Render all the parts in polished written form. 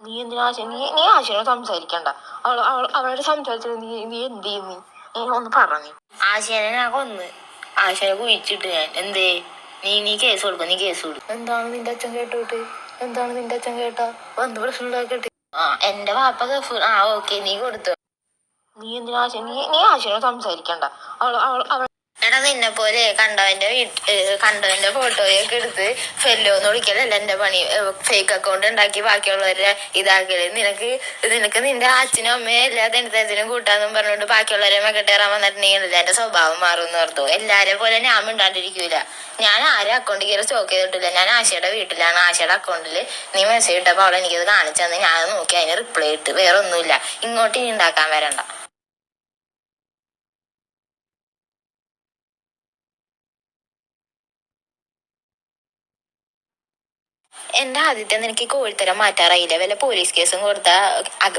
നീ എന്തിനാ നീ ആശയോട് സംസാരിക്കണ്ട. അവളുടെ സംസാരിച്ചത് നീ എന്ത് ചെയ്യും? നീ ഒന്ന് പറഞ്ഞു. ആശയനെ ഞാൻ കൊന്ന്, ആശയനെ കുഴിച്ചിട്ട് ഞാൻ എന്തേ? നീ കേസ് കൊടുക്കും, നീ കേസ് കൊടുക്കും. എന്താണ് നിന്റെ അച്ഛൻ കേട്ടോട്ട്? എന്താണ് നിന്റെ അച്ഛൻ കേട്ടാ? എന്ത് പ്രശ്നം ഉണ്ടാക്കട്ടെ? എന്റെ വാപ്പ ഓക്കെ, നീ കൊടുത്തു. നീ എന്തിനാ നീ ആശയോട് സംസാരിക്കണ്ട. എടാ, നിന്നെ പോലെ കണ്ടവന്റെ ഫോട്ടോയൊക്കെ എടുത്ത് ഫെല്ലോന്ന് വിളിക്കലല്ല എന്റെ പണി. ഫേക്ക് അക്കൗണ്ട് ഉണ്ടാക്കി ബാക്കിയുള്ളവരെ ഇതാക്കല്. നിനക്ക് നിന്റെ അച്ഛനും അമ്മയും എല്ലാ തെണ്ടത്തിനും കൂട്ടാന്നും പറഞ്ഞോണ്ട് ബാക്കിയുള്ളവരെ മെക്കെട്ടേറാൻ വന്നിട്ടുണ്ടെങ്കിൽ എന്റെ സ്വഭാവം മാറുമെന്ന് ഓർത്തു. എല്ലാരെ പോലെ ഞാൻ മിണ്ടാണ്ടിരിക്കൂല. ഞാൻ ആരും അക്കൗണ്ട് കയറി സ്റ്റോക്ക് ചെയ്തിട്ടില്ല. ഞാൻ ആശയുടെ വീട്ടിലാണ്. ആശയുടെ അക്കൗണ്ടിൽ നീ മെസ്സേജ് ഇട്ടപ്പോൾ അവളെ എനിക്കത് കാണിച്ചു തന്നെ. ഞാൻ നോക്കി അതിന് റിപ്ലൈ ഇട്ട്. വേറെ ഒന്നുമില്ല. ഇങ്ങോട്ട് ഇനി ഉണ്ടാക്കാൻ വരണ്ട. എന്റെ ആദ്യത്തെ നിനക്ക് കോഴിത്തരം മാറ്റാറായില്ല. വല്ല പോലീസ് കേസും കൊടുത്താ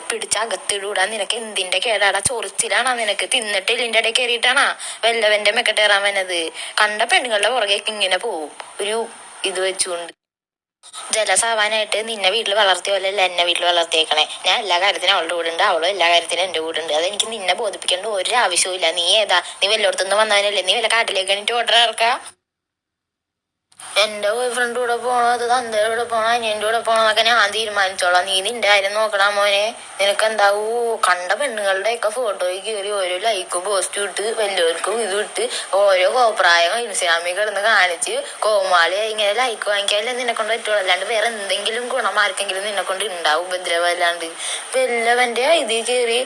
പിടിച്ച അകത്തിടൂടാ. നിനക്ക് എന്തിന്റെ കേടാടാ? ചൊറിച്ചിലാണാ നിനക്ക്? തിന്നിട്ട് ഇതിന്റെ ഇടയിൽ കയറിയിട്ടാണാ വല്ലവന്റെ മെക്കെട്ടേറാൻ വന്നത്? കണ്ട പെണ്ണുങ്ങളുടെ പുറകേക്ക് ഇങ്ങനെ പോവും ഒരു ഇത് വെച്ചുകൊണ്ട്. ജലസാവാനായിട്ട് നിന്നെ വീട്ടിൽ വളർത്തിയ പോലെ അല്ല എന്നെ വീട്ടിൽ വളർത്തിയേക്കണേ. ഞാൻ എല്ലാ കാര്യത്തിനും അവളുടെ കൂടെ ഉണ്ട്, അവളും എല്ലാ കാര്യത്തിനും എന്റെ കൂടെ ഉണ്ട്. അതെനിക്ക് നിന്നെ ബോധിപ്പിക്കേണ്ട ഒരു ആവശ്യവും ഇല്ല. നീ ഏതാ? നീ വല്ലോടത്തുനിന്ന് വന്നവനല്ലേ? നീ വല്ല കാട്ടിലേക്ക് എനിക്ക് ഓർഡർ ഇറക്കാം. എന്റെ ബോയ് ഫ്രണ്ട് കൂടെ പോണോ അത് തന്തയുടെ കൂടെ പോണോ അനിയന്റെ കൂടെ പോണോ എന്നൊക്കെ ഞാൻ തീരുമാനിച്ചോളാം. നീ നിന്റെ കാര്യം നോക്കണം മോനെ. നിനക്ക് എന്താവൂ? കണ്ട പെണ്ണുങ്ങളുടെ ഒക്കെ ഫോട്ടോയിൽ കയറി ഓരോ ലൈക്കും പോസ്റ്റും ഇട്ട് വലിയവർക്കും ഇത് ഇട്ട് ഓരോ കോപ്രായം ഇൻസ്റ്റാഗ്രാമിൽ കിടന്ന് കാണിച്ച് കോമാളി ഇങ്ങനെ ലൈക്ക് വാങ്ങിക്കാല്ലേ നിന്നെ കൊണ്ട് പറ്റുള്ളൂ. അല്ലാണ്ട് വേറെ എന്തെങ്കിലും ഗുണം ആർക്കെങ്കിലും നിന്നെ കൊണ്ട് ഉണ്ടാവും ഉപദ്രവമല്ലാണ്ട്? വല്ലവന്റെ ഇതിൽ കയറി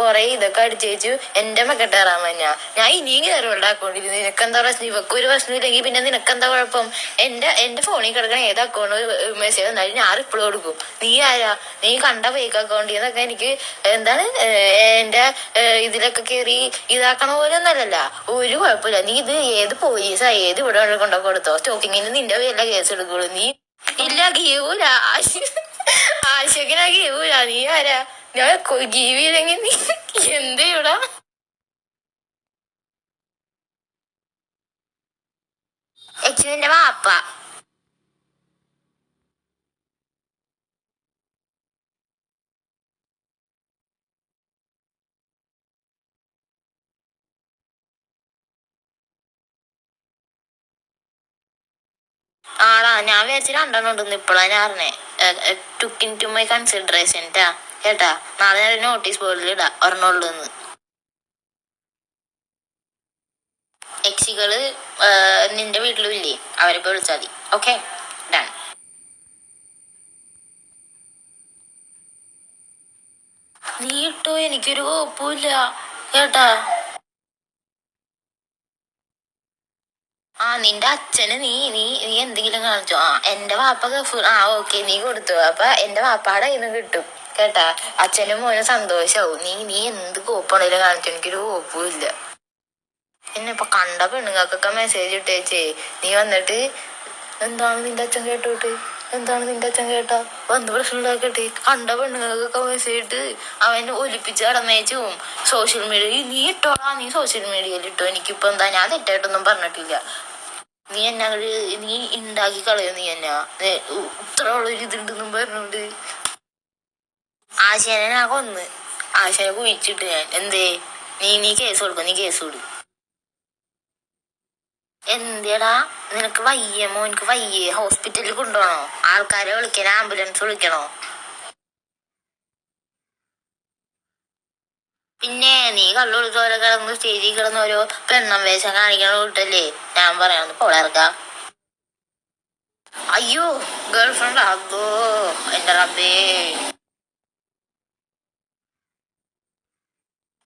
കൊറേ ഇതൊക്കെ അടിച്ചേച്ചു എന്റെ മെക്കെട്ടേറാൻ തന്നെയാ. ഞാൻ ഇനിയും കയറി ഉണ്ടാക്കൊണ്ടിരുന്നു. നിനക്കെന്താ പ്രശ്നം? ഇവക്കൊരു പ്രശ്നം ഇല്ലെങ്കിൽ പിന്നെ നിനക്കെന്താ കുഴപ്പം? എന്റെ ഫോണിൽ കിടക്കണ ഏത് അക്കൗണ്ട് മെസ്സേജ് വന്നാലും ഞാൻ റിപ്ലൈ കൊടുക്കും. നീ ആരാ? നീ കണ്ട ഫേക്ക് അക്കൗണ്ടിൽ നിന്നൊക്കെ എനിക്ക് എന്താണ് എന്റെ ഇതിലൊക്കെ കയറി ഇതാക്കണ പോലെ ഒന്നല്ലല്ല. ഒരു കുഴപ്പമില്ല. നീ ഇത് ഏത് പോലീസാ ഏത് ഇവിടെ കൊണ്ടൊക്കെ കൊടുത്തോ? സ്റ്റോക്കിങ്ങിന് നിന്റെ പേരില കേസ് എടുക്കുള്ളൂ. നീ ഇല്ല ഗീവൂല. ആശക്കിനാ ഗീവൂല. നീ ആരാ? ഞാൻ ഗീവിയില്ലെങ്കിൽ നീ എന്ത് ചെയ്യൂടാ? നിന്റെ വാപ്പ ആടാ. ഞാൻ വിചാരിച്ചു രണ്ടെണ്ണം ഉണ്ടെന്ന് ഇപ്പോഴാണ് ഞാൻ അറിഞ്ഞേ. Took into my consideration കേട്ടാ. നാളെ ഞാൻ നോട്ടീസ് ബോർഡിൽ ഇടാം ഒരെണ്ണുള്ളൂന്ന്. എക്സികള് നിന്റെ വീട്ടിലും ഇല്ലേ? അവരിപ്പോ വിളിച്ചാൽ മതി. Okay, done. നീ ഇട്ടോ, എനിക്കൊരു കുഴപ്പമില്ല കേട്ടാ. നിന്റെ അച്ഛന് നീ നീ നീ എന്തെങ്കിലും കാണിച്ചോ? എന്റെ വാപ്പ ഓക്കെ, നീ കൊടുത്തു. അപ്പൊ എന്റെ വാപ്പാടെ കയ്യിൽ നിന്ന് കിട്ടും കേട്ടാ. അച്ഛനും മോനും സന്തോഷാവും. നീ എന്ത് കോപ്പാണേലും കാണിച്ചോ, എനിക്കൊരു കോപ്പും ഇല്ല. പിന്നെ ഇപ്പൊ കണ്ട പെണ്ണുങ്ങൾക്കൊക്കെ മെസ്സേജ് ഇട്ടേച്ചേ. നീ വന്നിട്ട് എന്താണ് നിന്റെ അച്ഛൻ കേട്ടോട്ട്? എന്താണ് നിന്റെ അച്ഛൻ കേട്ടാ? എന്ത് പ്രശ്നം ഉണ്ടാക്കട്ടെ? കണ്ട പെണ്ണുങ്ങൾക്കൊക്കെ മെസ്സേജ് ഇട്ട് അവൻ ഒലിപ്പിച്ച് കടന്നേച്ചും സോഷ്യൽ മീഡിയ. നീ ഇട്ടോളാ, നീ സോഷ്യൽ മീഡിയയിൽ ഇട്ടോ. എനിക്കിപ്പോ എന്താ, ഞാൻ തെറ്റായിട്ടൊന്നും പറഞ്ഞിട്ടില്ല. നീ എന്നാ നീ ഉണ്ടാക്കി കളയും. നീ എന്നാ ഇത്ര ഉള്ളൊരു ഇതുണ്ടെന്നും പറഞ്ഞോണ്ട് ആശയനെ ഞാൻ കൊന്ന്, ആശയനെ കുഴിച്ചിട്ട് ഞാൻ എന്തേ? നീ കേസ് കൊടുക്കും, നീ കേസ് കൊടുക്കും. എന്തിയടാ നിനക്ക് വയ്യ? മോനിക്ക് വയ്യേ? ഹോസ്പിറ്റലിൽ കൊണ്ടുപോകണോ? ആൾക്കാരെ വിളിക്കണോ? ആംബുലൻസ് വിളിക്കണോ? പിന്നെ നീ കള്ളു വിളിച്ചോരെ കിടന്ന് സ്റ്റേജിൽ കിടന്ന് ഓരോ പെണ്ണം വേഷം കാണിക്കണ കൂട്ടല്ലേ ഞാൻ പറയാന്ന് പോളർക്കാം. അയ്യോ, ഗേൾ ഫ്രണ്ട്. അതോ എന്റെ റബ്ബേ.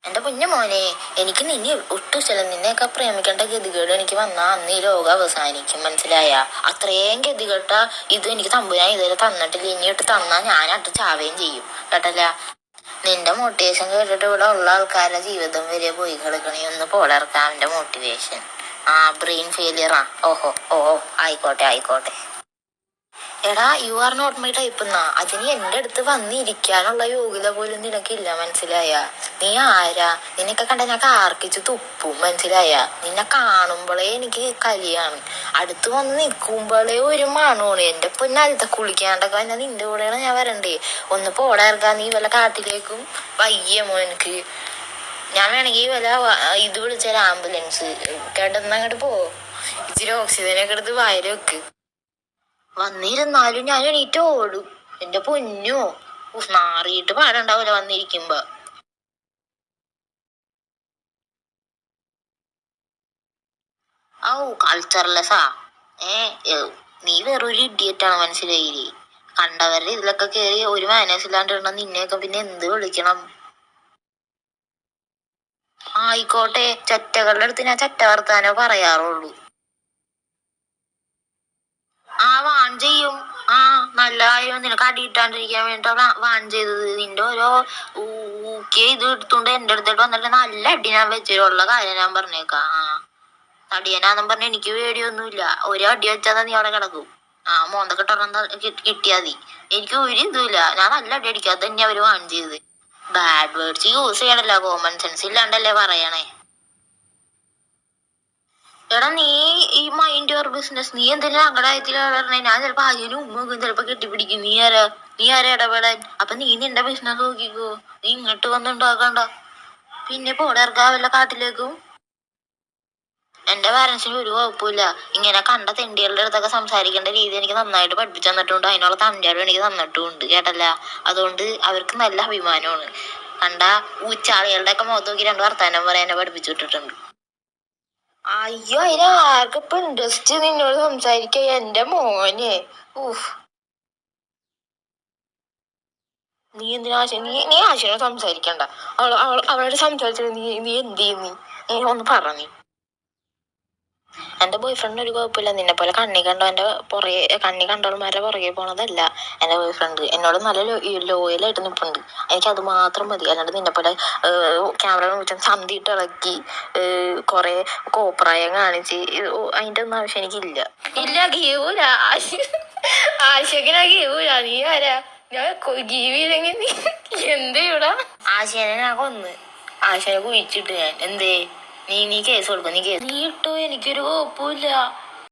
എന്റെ കുഞ്ഞു മോനെ, എനിക്ക് നിന്നെ ഒട്ടും ഇഷ്ടമല്ല. നിന്നെയൊക്കെ പ്രേമിക്കേണ്ട ഗതികേട് എനിക്ക് വന്നാ അന്ന് ഈ ലോകം അവസാനിക്കും, മനസ്സിലായ? അത്രയും ഗതികെട്ട ഇത് എനിക്ക് തമ്പുരാൻ ഇതുവരെ തന്നിട്ടില്ല. ഇനിയിട്ട് തന്നാ ഞാനട്ട് ചാവുകയും ചെയ്യും കേട്ടല്ല. നിന്റെ മോട്ടിവേഷൻ കേട്ടിട്ട് ഇവിടെ ഉള്ള ആൾക്കാരുടെ ജീവിതം വരെ പോയി കിടക്കണേ. ഒന്ന് പോളർക്കാം അവന്റെ മോട്ടിവേഷൻ. ബ്രെയിൻ ഫെയിലിയറാ. ഓഹോ ആയിക്കോട്ടെ. എടാ you are not my type എന്നാ. അതിന് എന്റെ അടുത്ത് വന്നിരിക്കാനുള്ള യോഗ്യത പോലും നിനക്കില്ല, മനസ്സിലായ? നീ ആരാ? നിനക്കെ കണ്ട ഞാൻ കാർക്കിച്ച് തുപ്പും, മനസ്സിലായ? നിന്നെ കാണുമ്പോഴേ എനിക്ക് കരിയാണ്, അടുത്ത് വന്ന് നിൽക്കുമ്പോഴേ ഒരു മണമാണ്. എന്റെ പൊന്നാദ്യത്തെ കുളിക്കാണ്ടൊക്കെ തന്നെ നിന്റെ കൂടെയാണ് ഞാൻ വരണ്ടേ. ഒന്ന് പോടാർക്കാ നീ വല്ല കാട്ടിലേക്കും വയ്യമോ എനിക്ക്? ഞാൻ വേണമെങ്കിൽ വല്ല ഇത് വിളിച്ചാൽ ആംബുലൻസ് കേട്ടെന്നങ്ങോട്ട് പോ. ഇച്ചിരി ഓക്സിജനൊക്കെ എടുത്ത് വായിൽ വെക്ക്. വന്നിരുന്നാലും ഞാൻ എണീറ്റ് ഓടും. എന്റെ പൊന്നോ, നാറിയിട്ട് പാടുണ്ടാവൂല വന്നിരിക്കുമ്പോ. ഔ കൾച്ചർലെസ്സാ. നീ വേറൊരു ഇഡിയറ്റാണ്, മനസ്സിലായില്ലേ? കണ്ടവരുടെ ഇതിലൊക്കെ കേറി ഒരു മാനേഴ്സ് ഇല്ലാണ്ടിരുന്ന നിന്നെയൊക്കെ പിന്നെ എന്ത് വിളിക്കണം? ആയിക്കോട്ടെ, ചെറ്റകളുടെ അടുത്ത് ഞാൻ ചെറ്റ വർത്താനോ പറയാറുള്ളൂ. വാൺ ചെയ്യും. നല്ല കാര്യം, നിനക്ക് അടിയിട്ടാണ്ടിരിക്കാൻ വേണ്ടിട്ടാ വാൺ ചെയ്തത്. നിന്റെ ഓരോ ഊക്കിയ ഇത് എടുത്തോണ്ട് എന്റെ അടുത്തോട്ട് വന്നിട്ട് നല്ല അടി ഞാൻ വെച്ചിട്ടുള്ള കാര്യം ഞാൻ പറഞ്ഞേക്കാം. തടിയനാന്നും പറഞ്ഞ എനിക്ക് പേടിയൊന്നുമില്ല. ഒരു അടി വെച്ചാൽ നീ അവിടെ കിടക്കും. മോന്തൊക്കെ കിട്ടിയാ മതി. എനിക്ക് ഒരു ഇതുമില്ല, ഞാൻ നല്ല അടി അടിക്കും. അത് തന്നെ അവര് വാൺ ചെയ്തത്. ബാഡ് വേർഡ്സ് യൂസ് ചെയ്യണല്ലോ, കോമൺ സെൻസ് ഇല്ലാണ്ടല്ലേ പറയണേ. എടാ നീ ഈ മൈൻഡ് യുവർ ബിസിനസ്. നീ എന്തിനാ അങ്ങടെ കാര്യത്തില് പറഞ്ഞേ? ഞാൻ ചിലപ്പോ അതിനും ഉമ്മക്കും ചിലപ്പോ കെട്ടിപ്പിടിക്കും. നീ ആരാ ഇടപെടാൻ? അപ്പൊ നീ നിന്റെ ബിസിനസ് നോക്കിക്കോ. നീ ഇങ്ങോട്ട് വന്നുണ്ടാക്കണ്ട. പിന്നെ പോടേർക്കാ വല്ല കാട്ടിലേക്കും. എന്റെ പാരന്റ്സിന് ഒരു കുഴപ്പമില്ല. ഇങ്ങനെ കണ്ട തെണ്ടികളുടെ അടുത്തൊക്കെ സംസാരിക്കേണ്ട രീതി എനിക്ക് നന്നായിട്ട് പഠിപ്പിച്ചു തന്നിട്ടുണ്ട്. അതിനുള്ള തഞ്ചാടും എനിക്ക് തന്നിട്ടുമുണ്ട്, കേട്ടല്ല? അതുകൊണ്ട് അവർക്ക് നല്ല അഭിമാനമാണ്. കണ്ട ഊച്ചാളികളുടെ ഒക്കെ മുഖത്ത് നോക്കി രണ്ട് വർത്താനം പറയാൻ എന്നെ പഠിപ്പിച്ചു വിട്ടിട്ടുണ്ട്. അയ്യോ, അതിന് ആർക്കിപ്പോ ഇൻട്രസ്റ്റ് നിന്നോട് സംസാരിക്ക? എന്റെ മോനെ. ഊഫ്. നീ എന്തിനാ നീ ആശയോട് സംസാരിക്കണ്ട. അവളോട് സംസാരിച്ചിട്ട് നീ എന്ത് ചെയ്യുന്നു? നീ ഒന്ന് പറ. നീ എന്റെ ബോയ് ഫ്രണ്ട് ഒരു കുഴപ്പമില്ല. നിന്നെ പോലെ കണ്ണി കണ്ടവന്റെ പുറകെ, കണ്ണി കണ്ടവന്മാരുടെ പുറകെ പോണതല്ല എന്റെ ബോയ് ഫ്രണ്ട്. എന്നോട് നല്ല ലോയലായിട്ട് നിൽപ്പുണ്ട്. എനിക്ക് അത് മാത്രം മതി. അല്ലാണ്ട് നിന്നെ പോലെ ക്യാമറ വെച്ചാൽ സന്ധിയിട്ട് ഇളക്കി കൊറേ കോപ്രായം കാണിച്ച് അതിന്റെ ഒന്നും ആവശ്യം എനിക്കില്ല. ഇല്ല, ഗീവൂല. ആശിക്കിനാ ഗീവൂല. നീ ആരാ? ഞാൻ ഗീവിയില്ലെങ്കിൽ നീ എന്ത് ചെയ്യൂടാ? ആശയനെ ഞാൻ കൊന്ന്, ആശയനെ കുഴിച്ചിട്ട് ഞാൻ എന്തേ? നീ കേസ് കൊടുക്കും. നീ ഇട്ടോ, എനിക്കൊരു കുഴപ്പമില്ല.